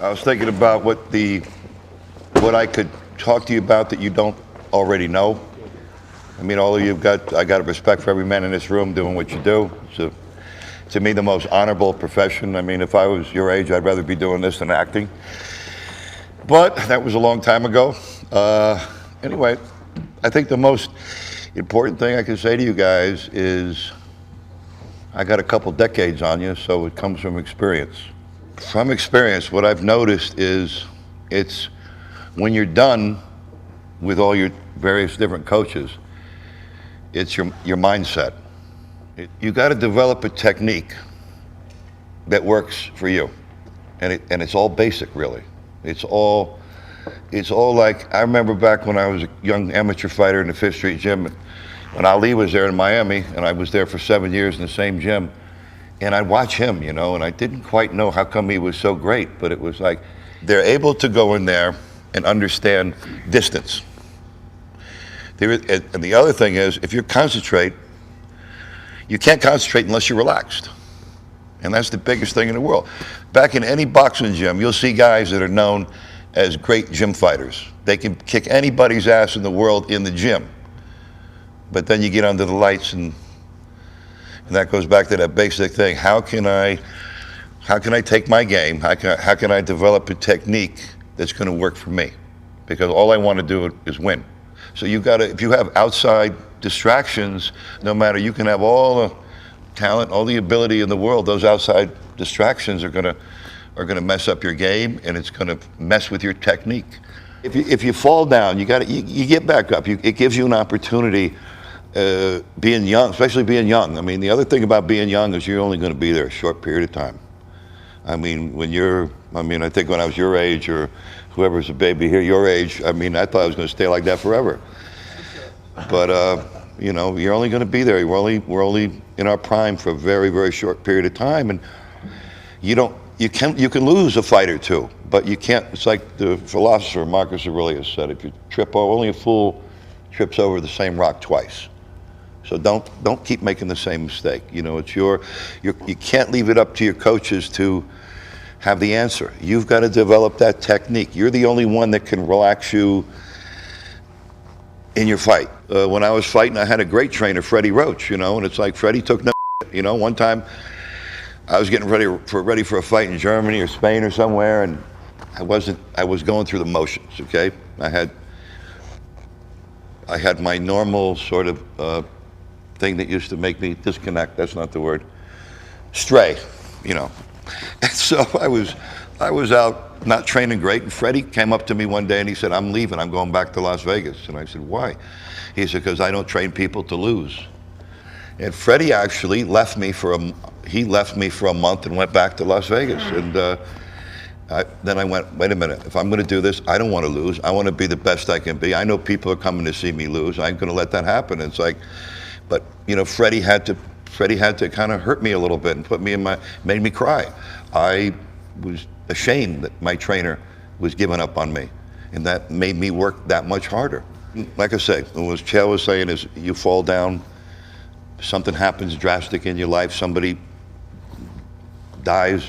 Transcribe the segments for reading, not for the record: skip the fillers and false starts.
I was thinking about what I could talk to you about that you don't already know. I mean, all of you I got a respect for every man in this room doing what you do. It's to me the most honorable profession. I mean, if I was your age, I'd rather be doing this than acting. But that was a long time ago. Anyway, I think the most important thing I can say to you guys is I got a couple decades on you, so it comes from experience. From experience, what I've noticed is it's when you're done with all your various different coaches, it's your mindset. You got to develop a technique that works for you, and it's all basic, really. It's all like, I remember back when I was a young amateur fighter in the Fifth Street Gym, when Ali was there in Miami, and I was there for 7 years in the same gym, and I'd watch him, you know, and I didn't quite know how come he was so great, but it was like, they're able to go in there and understand distance. And the other thing is, if you concentrate, you can't concentrate unless you're relaxed. And that's the biggest thing in the world. Back in any boxing gym, you'll see guys that are known as great gym fighters. They can kick anybody's ass in the world in the gym. But then you get under the lights, and that goes back to that basic thing. How can I take my game? How can I develop a technique that's going to work for me? Because all I want to do is win. So you got to, if you have outside distractions, no matter, you can have all the talent, all the ability in the world, those outside distractions are going to mess up your game, and it's going to mess with your technique. If you fall down, you get back up. It gives you an opportunity. Being young, especially being young. I mean, the other thing about being young is you're only going to be there a short period of time. I mean, I think when I was your age, or whoever's a baby here your age, I mean, I thought I was going to stay like that forever. But you know, you're only going to be there. We're only in our prime for a very, very short period of time, and you can lose a fight or two, but you can't. It's like the philosopher Marcus Aurelius said: if you trip over, only a fool trips over the same rock twice. So don't keep making the same mistake. You know, it's you can't leave it up to your coaches to have the answer. You've got to develop that technique. You're the only one that can relax you in your fight. When I was fighting, I had a great trainer, Freddie Roach, you know, and it's like Freddie took no shit. You know, one time I was getting ready for a fight in Germany or Spain or somewhere, and I was going through the motions, okay? I had my normal sort of thing that used to make me disconnect, that's not the word, stray, you know. And so I was out not training great, and Freddie came up to me one day and he said, "I'm leaving, I'm going back to Las Vegas." And I said, "Why?" He said, "Because I don't train people to lose." And Freddie actually left me for a month and went back to Las Vegas. And then I went, wait a minute, if I'm going to do this, I don't want to lose. I want to be the best I can be. I know people are coming to see me lose. I'm going to let that happen. It's like, but you know, Freddie had to kind of hurt me a little bit and made me cry. I was ashamed that my trainer was giving up on me, and that made me work that much harder. Like I say, what Chael was saying is, you fall down, something happens drastic in your life, somebody dies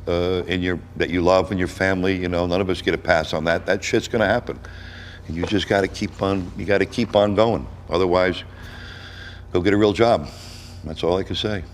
that you love in your family, you know, none of us get a pass on that. That shit's gonna happen. And you just gotta keep on going. Otherwise, go get a real job. That's all I can say.